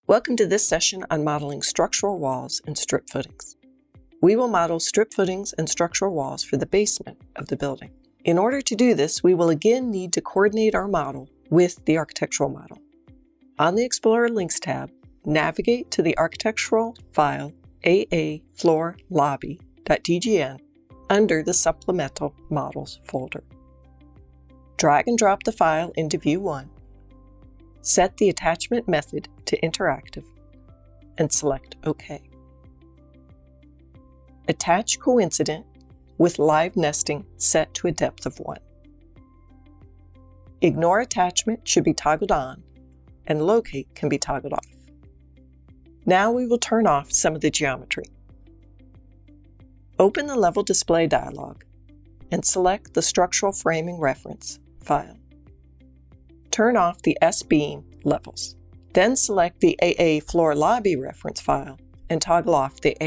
Welcome to this session on modeling structural walls and strip footings. We will model strip footings and structural walls for the basement of the building. In order to do this, we will again need to coordinate our model with the architectural model. On the Explorer Links tab, navigate to the architectural file aafloorlobby.dgn under the Supplemental Models folder. Drag and drop the file into View 1. Set the attachment method to interactive and select OK. Attach coincident with live nesting set to a depth of 1. Ignore attachment should be toggled on, and locate can be toggled off. Now we will turn off some of the geometry. Open the Level Display dialog and select the Structural Framing Reference file. Turn off the S-beam levels. Then select the AA Floor Lobby reference file and toggle off the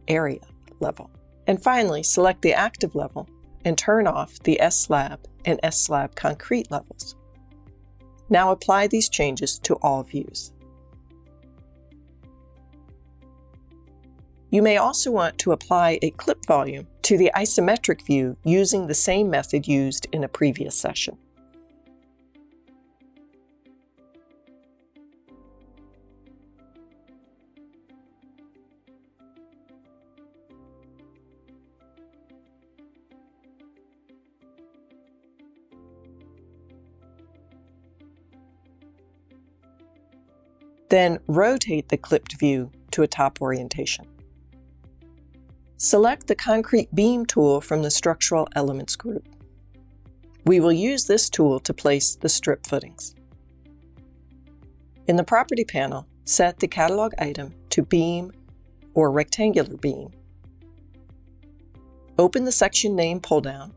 area level. And finally, select the active level and turn off the S-slab and S-slab concrete levels. Now apply these changes to all views. You may also want to apply a clip volume to the isometric view using the same method used in a previous session. Then rotate the clipped view to a top orientation. Select the Concrete Beam tool from the Structural Elements group. We will use this tool to place the strip footings. In the Property panel, set the catalog item to Beam or Rectangular Beam. Open the Section Name pull-down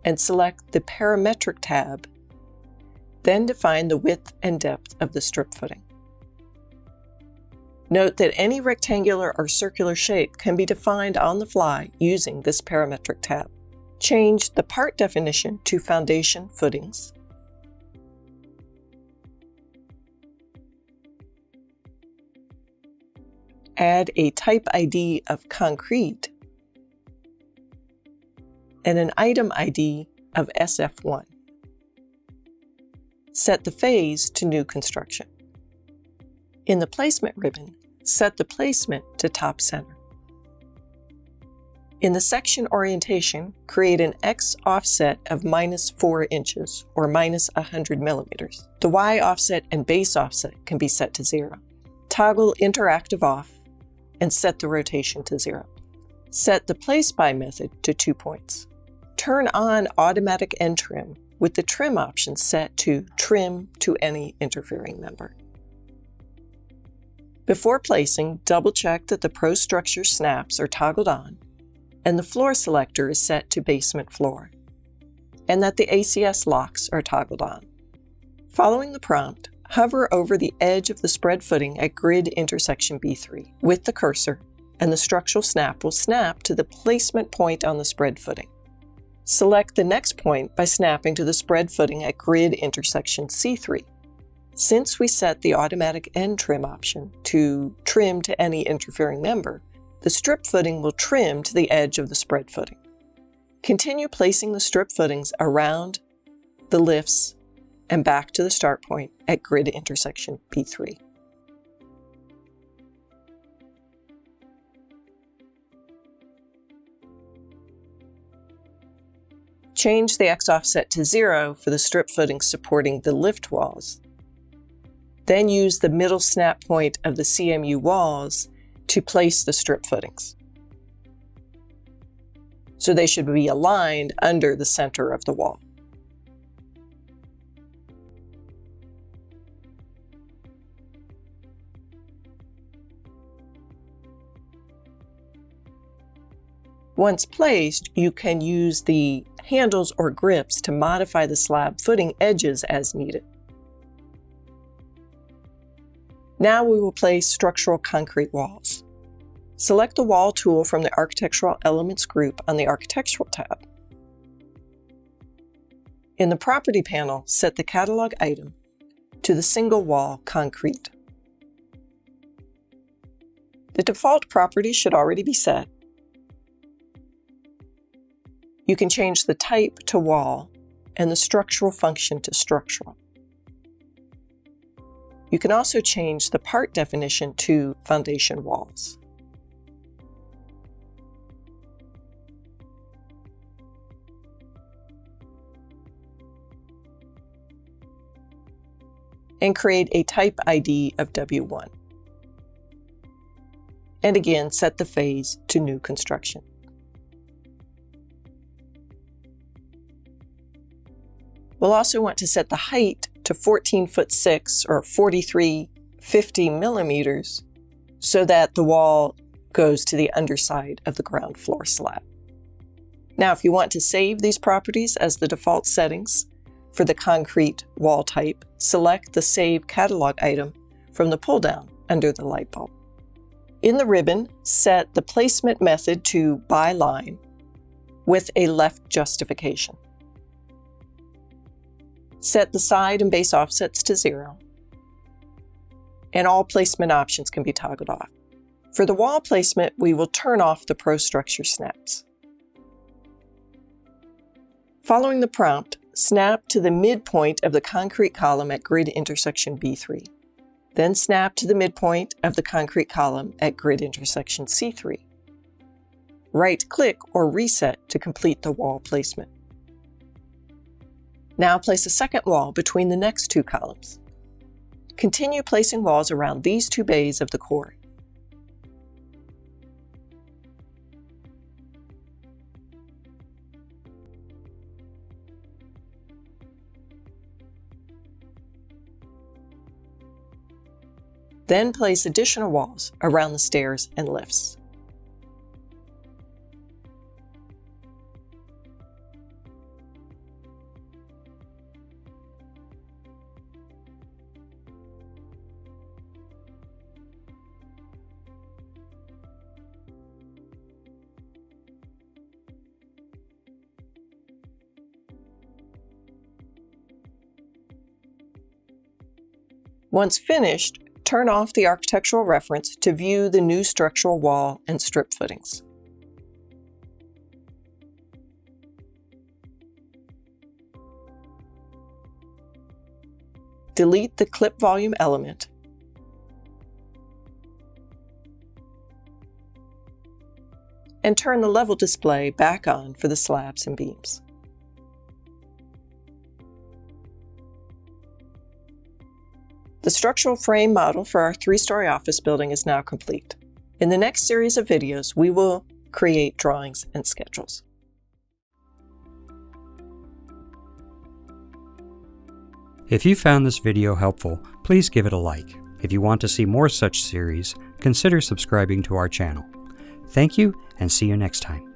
and select the Parametric tab, then define the width and depth of the strip footing. Note that any rectangular or circular shape can be defined on the fly using this parametric tab. Change the part definition to foundation footings. Add a type ID of concrete and an item ID of SF1. Set the phase to new construction. In the Placement ribbon, set the placement to top center. In the section orientation, create an X offset of -4 inches or -100 millimeters. The Y offset and base offset can be set to 0. Toggle interactive off and set the rotation to 0. Set the place by method to 2 points. Turn on automatic end trim with the trim option set to trim to any interfering member. Before placing, double-check that the Pro Structure snaps are toggled on and the floor selector is set to basement floor, and that the ACS locks are toggled on. Following the prompt, hover over the edge of the spread footing at grid intersection B3 with the cursor, and the structural snap will snap to the placement point on the spread footing. Select the next point by snapping to the spread footing at grid intersection C3. Since we set the automatic end trim option to trim to any interfering member, the strip footing will trim to the edge of the spread footing. Continue placing the strip footings around the lifts and back to the start point at grid intersection P3. Change the X offset to 0 for the strip footings supporting the lift walls. Then use the middle snap point of the CMU walls to place the strip footings. So they should be aligned under the center of the wall. Once placed, you can use the handles or grips to modify the slab footing edges as needed. Now we will place structural concrete walls. Select the Wall tool from the Architectural Elements group on the Architectural tab. In the Property panel, set the catalog item to the single wall concrete. The default property should already be set. You can change the type to wall and the structural function to structural. You can also change the part definition to foundation walls. And create a type ID of W1. And again, set the phase to new construction. We'll also want to set the height to 14'6" or 4350 millimeters so that the wall goes to the underside of the ground floor slab. Now, if you want to save these properties as the default settings for the concrete wall type, select the Save Catalog item from the pull-down under the light bulb. In the ribbon, set the placement method to by line with a left justification. Set the side and base offsets to 0, and all placement options can be toggled off. For the wall placement, we will turn off the ProStructure snaps. Following the prompt, snap to the midpoint of the concrete column at grid intersection B3. Then snap to the midpoint of the concrete column at grid intersection C3. Right-click or reset to complete the wall placement. Now place a second wall between the next two columns. Continue placing walls around these two bays of the core. Then place additional walls around the stairs and lifts. Once finished, turn off the architectural reference to view the new structural wall and strip footings. Delete the clip volume element and turn the level display back on for the slabs and beams. The structural frame model for our 3-story office building is now complete. In the next series of videos, we will create drawings and schedules. If you found this video helpful, please give it a like. If you want to see more such series, consider subscribing to our channel. Thank you, and see you next time.